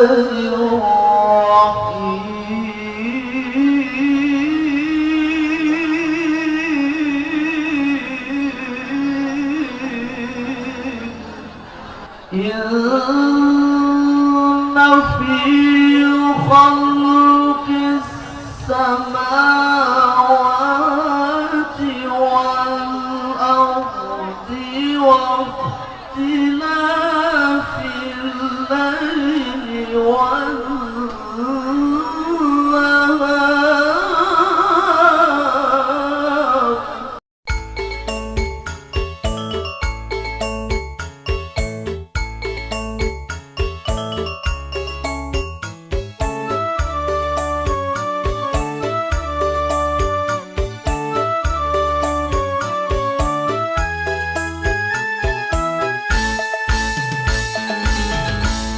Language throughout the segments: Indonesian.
إن في خلق السماوات والأرض واختلاف الليل والنهار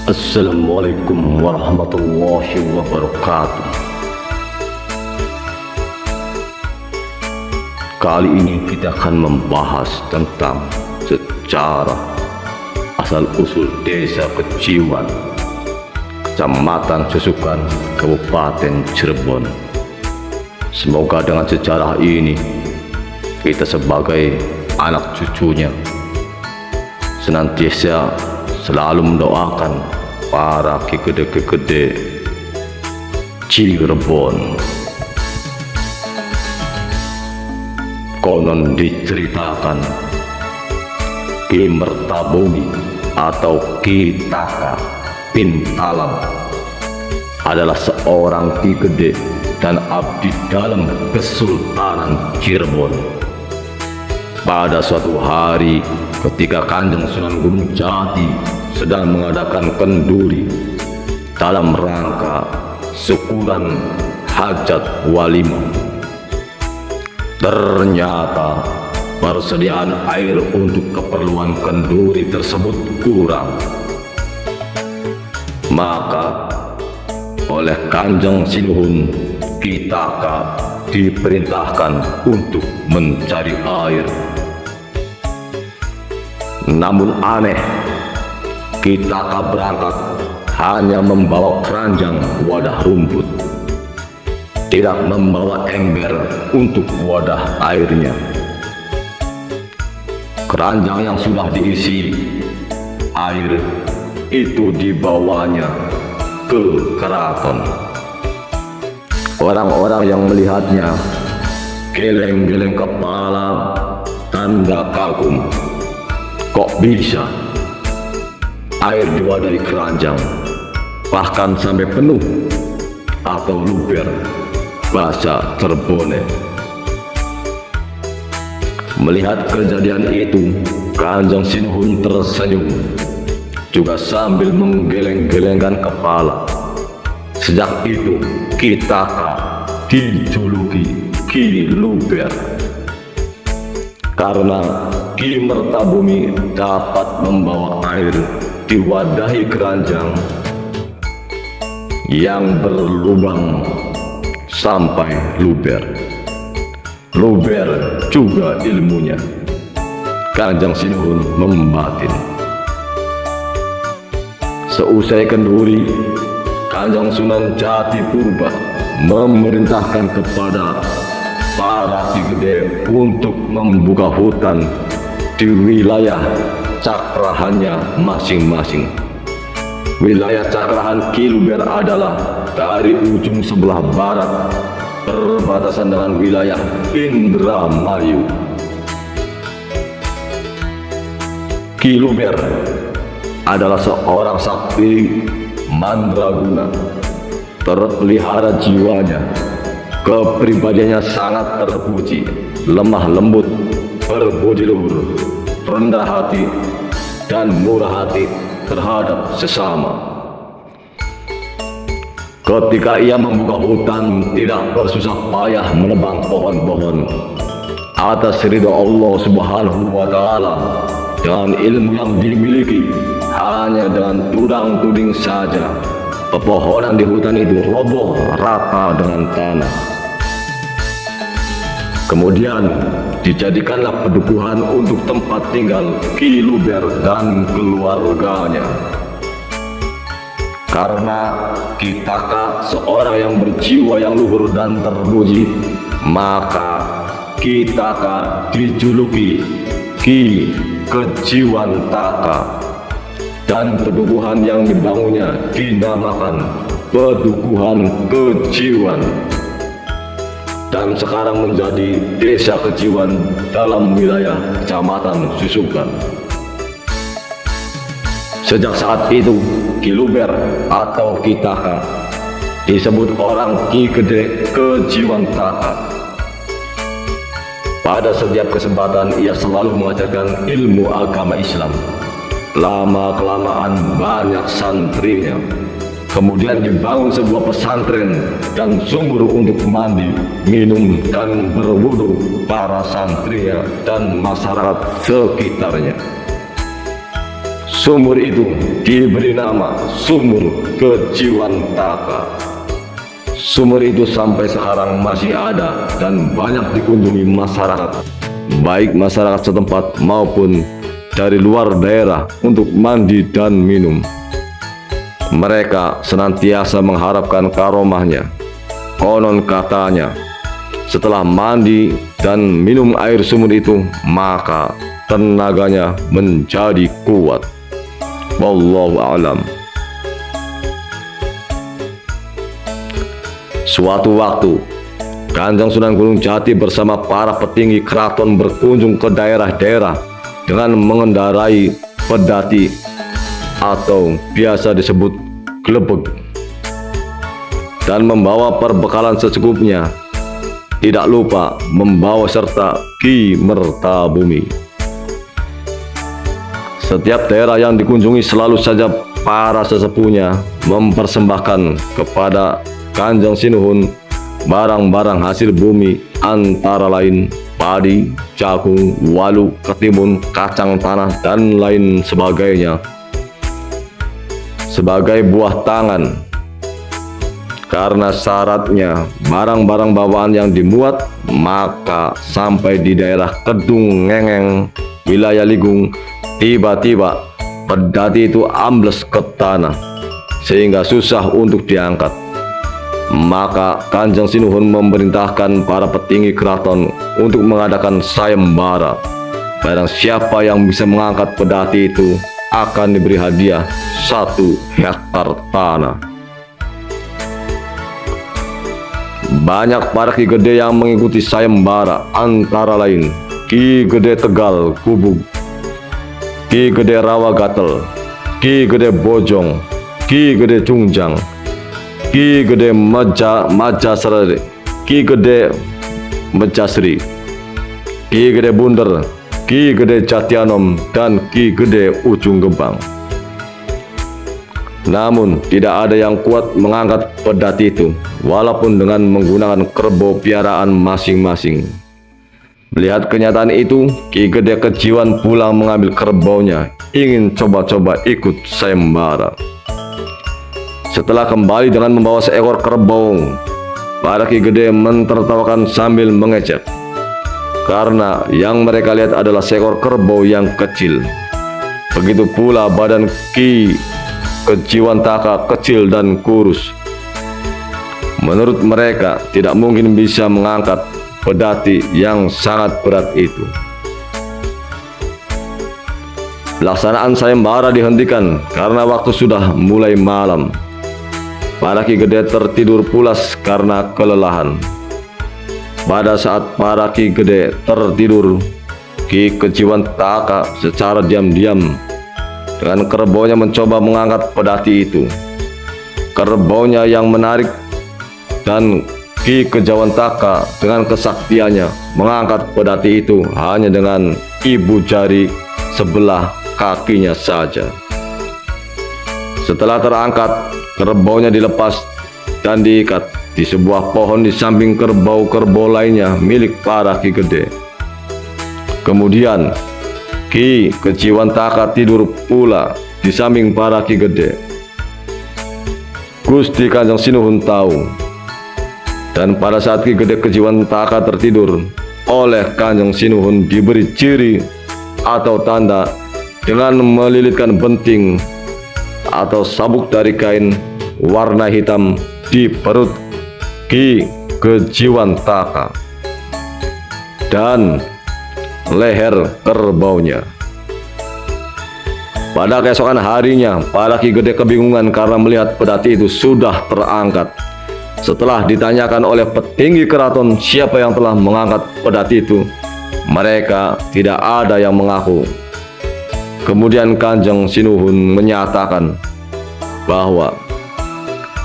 Assalamualaikum warahmatullahi wabarakatuh. Kali ini kita akan membahas tentang sejarah asal-usul Desa Keciuan, Kecamatan Susukan, Kabupaten Cirebon. Semoga dengan sejarah ini kita sebagai anak cucunya senantiasa selalu mendoakan para kegede-kegede Cirebon. Konon diceritakan Ki Mertabumi atau Ki Taka bin Talam adalah seorang ki gede dan abdi dalam Kesultanan Cirebon. Pada suatu hari ketika Kanjeng Sunan Gunung Jati sedang mengadakan kenduri dalam rangka syukuran hajat walimah, ternyata persediaan air untuk keperluan kenduri tersebut kurang. Maka oleh Kanjeng Sinuhun, Ki Taka diperintahkan untuk mencari air. Namun aneh, Ki Taka berangkat hanya membawa keranjang wadah rumput, tidak membawa ember untuk wadah airnya. Keranjang yang sudah diisi air itu dibawanya ke keraton. Orang-orang yang melihatnya geleng-geleng kepala, tanda kagum. Kok bisa air diwadahi keranjang, bahkan sampai penuh atau luber, bahasa Cirebon. Melihat kejadian itu, Kanjeng Sinuhun tersenyum, juga sambil menggeleng-gelengkan kepala. Sejak itu Ki Taka dijuluki Ki Luber, karena Ki Mertabumi dapat membawa air diwadahi keranjang yang berlubang sampai luber. Luber juga ilmunya. Kanjeng Sinuhun membatin. Seusai kenduri, Kanjeng Sunan Jati Purba memerintahkan kepada para ki gede untuk membuka hutan di wilayah cakrahannya masing-masing. Wilayah cakrahan Ki Luber adalah dari ujung sebelah barat berbatasan dengan wilayah Indramayu. Ki Luber adalah seorang sakti mandraguna, terpelihara jiwanya. Kepribadiannya sangat terpuji, lemah lembut, berbudi luhur, rendah hati, dan murah hati terhadap sesama. Ketika ia membuka hutan, tidak bersusah payah menebang pohon-pohon. Atas ridho Allah Subhanahu wa Ta'ala, dengan ilmu yang dimiliki, hanya dengan tudang-tuding saja pepohonan di hutan itu roboh rata dengan tanah. Kemudian dijadikanlah pedukuhan untuk tempat tinggal Ki Luber dan keluarganya. Karena Kitaka seorang yang berjiwa yang luhur dan terpuji, maka Kitaka dijuluki Ki Kejiwantaka, dan pedukuhan yang dibangunnya dinamakan Pedukuhan Kejiwan, dan sekarang menjadi Desa Kejiwan dalam wilayah Kecamatan Susukan. Sejak saat itu, Ki Luber atau Kitaka disebut orang Ki Gede Kejiwantaka. Pada setiap kesempatan ia selalu mengajarkan ilmu agama Islam. Lama-kelamaan banyak santrinya. Kemudian dibangun sebuah pesantren dan sumur untuk mandi, minum, dan berwudu para santrinya dan masyarakat sekitarnya. Sumur itu diberi nama Sumur Kejiwantaka. Sumur itu sampai sekarang masih ada dan banyak dikunjungi masyarakat, baik masyarakat setempat maupun dari luar daerah untuk mandi dan minum. Mereka senantiasa mengharapkan karomahnya. Konon katanya, setelah mandi dan minum air sumur itu, maka tenaganya menjadi kuat. Wallahu a'lam. Suatu waktu, Kanjeng Sunan Gunung Jati bersama para petinggi keraton berkunjung ke daerah-daerah dengan mengendarai pedati atau biasa disebut glebeg, dan membawa perbekalan secukupnya. Tidak lupa membawa serta Ki Mertabumi. Setiap daerah yang dikunjungi selalu saja para sesepuhnya mempersembahkan kepada Kanjeng Sinuhun barang-barang hasil bumi, antara lain padi, jagung, walu, ketimun, kacang tanah, dan lain sebagainya sebagai buah tangan. Karena syaratnya barang-barang bawaan yang dimuat, maka sampai di daerah Kedung Ngengeng, wilayah Ligung, tiba-tiba pedati itu ambles ke tanah sehingga susah untuk diangkat. Maka Kanjeng Sinuhun memerintahkan para petinggi keraton untuk mengadakan sayembara. Barang siapa yang bisa mengangkat pedati itu akan diberi hadiah 1 hektar tanah. Banyak para Ki Gede yang mengikuti sayembara, antara lain Ki Gede Tegal Kubug, Ki Gede Rawagatel, Ki Gede Bojong, Ki Gede Jungjang, Ki Gede Majasri, Ki Gede Mejasri, Ki Gede Bunder, Ki Gede Jatianom, dan Ki Gede Ujung Gebang. Namun tidak ada yang kuat mengangkat pedati itu, walaupun dengan menggunakan kerbau piaraan masing-masing. Melihat kenyataan itu, Ki Gede Kejiwan pulang mengambil kerbaunya, ingin coba-coba ikut sayembara. Setelah kembali dengan membawa seekor kerbau, para Ki Gede mentertawakan sambil mengejek, karena yang mereka lihat adalah seekor kerbau yang kecil. Begitu pula badan Ki Kejiwantaka kecil dan kurus. Menurut mereka tidak mungkin bisa mengangkat pedati yang sangat berat itu. Pelaksanaan sayembara dihentikan karena waktu sudah mulai malam. Para Ki Gede tertidur pulas karena kelelahan. Pada saat para Ki Gede tertidur, Ki Kejiwantaka secara diam-diam dengan kerbaunya mencoba mengangkat pedati itu. Kerbaunya yang menarik, dan Ki Kejiwantaka dengan kesaktiannya mengangkat pedati itu hanya dengan ibu jari sebelah kakinya saja. Setelah terangkat, kerbaunya dilepas dan diikat di sebuah pohon di samping kerbau-kerbau lainnya milik para Ki Gede. Kemudian Ki Kejiwantaka tidur pula di samping para Ki Gede. Gusti Kanjeng Sinuhun tahu, dan pada saat Ki Gede Kejiwantaka tertidur, oleh Kanjeng Sinuhun diberi ciri atau tanda dengan melilitkan benting atau sabuk dari kain warna hitam di perut Ki Kejiwantaka dan leher kerbaunya. Pada keesokan harinya, para Ki Gede kebingungan karena melihat pedati itu sudah terangkat. Setelah ditanyakan oleh petinggi keraton siapa yang telah mengangkat pedati itu, mereka tidak ada yang mengaku. Kemudian Kanjeng Sinuhun menyatakan bahwa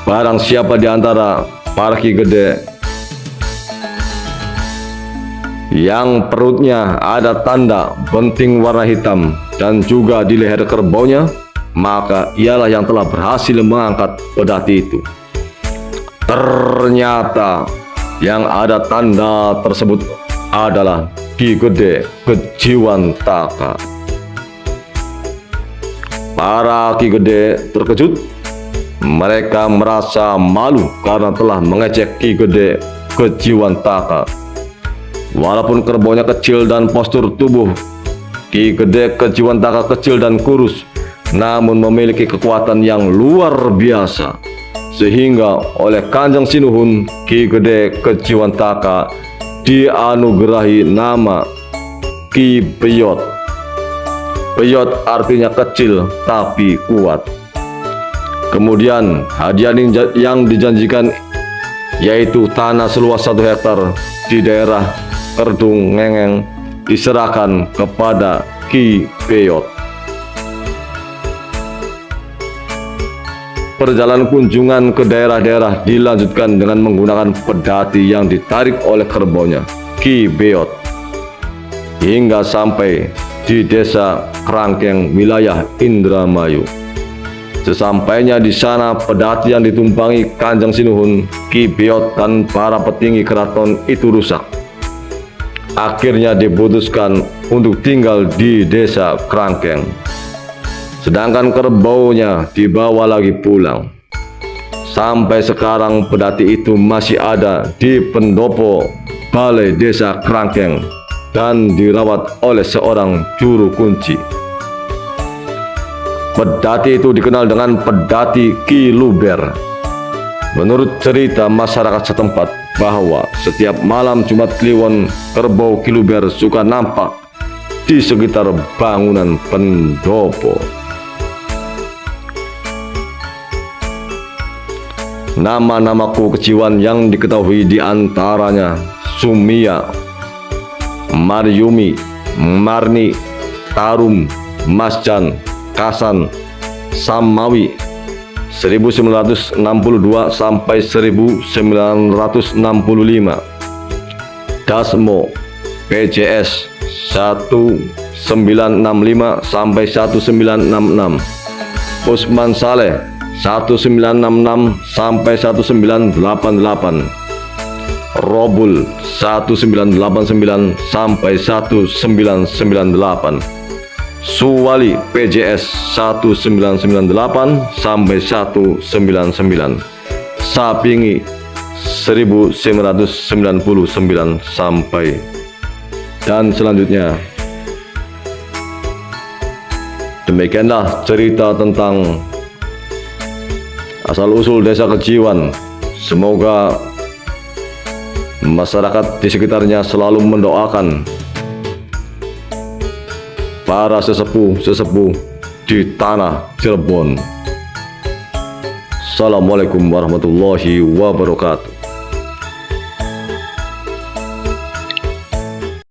barang siapa di antara para Ki Gede yang perutnya ada tanda benting warna hitam dan juga di leher kerbaunya, maka ialah yang telah berhasil mengangkat pedati itu. Ternyata yang ada tanda tersebut adalah Ki Gede Kejiwantaka. Para Ki Gede terkejut. Mereka merasa malu karena telah mengecek Ki Gede Kejiwantaka. Walaupun kerbaunya kecil dan postur tubuh Ki Gede Kejiwantaka kecil dan kurus, namun memiliki kekuatan yang luar biasa, sehingga oleh Kanjeng Sinuhun Ki Gede Kejiwantaka dianugerahi nama Ki Beyot. Beyot artinya kecil tapi kuat. Kemudian hadiah yang dijanjikan yaitu tanah seluas 1 hektar di daerah Kerdung Ngengeng diserahkan kepada Ki Beyot. Perjalanan kunjungan ke daerah-daerah dilanjutkan dengan menggunakan pedati yang ditarik oleh kerbaunya Ki Beyot hingga sampai di desa Krangkeng wilayah Indramayu. Sesampainya di sana, pedati yang ditumpangi Kanjeng Sinuhun, Ki Beyot dan para petinggi keraton itu rusak. Akhirnya diputuskan untuk tinggal di desa Krangkeng. Sedangkan kerbaunya dibawa lagi pulang. Sampai sekarang pedati itu masih ada di pendopo balai desa Krangkeng dan dirawat oleh seorang juru kunci. Pedati itu dikenal dengan pedati Ki Luber. Menurut cerita masyarakat setempat bahwa setiap malam Jumat Kliwon, kerbau Ki Luber suka nampak di sekitar bangunan pendopo. Nama-nama kejiwan yang diketahui diantaranya Sumia, Maryumi, Marni, Tarum, Masjan, Kasan, Samawi 1962 sampai 1965, Dasmo PJS 1965 sampai 1966, Usman Saleh 1966 sampai 1988, Robul 1989 sampai 1998, Suwali PJS 1998 sampai 1999, Sapingi 1999 sampai dan selanjutnya. Demikianlah cerita tentang asal-usul desa Kejiwan. Semoga masyarakat di sekitarnya selalu mendoakan para sesepuh-sesepuh di tanah Cirebon. Assalamualaikum warahmatullahi wabarakatuh.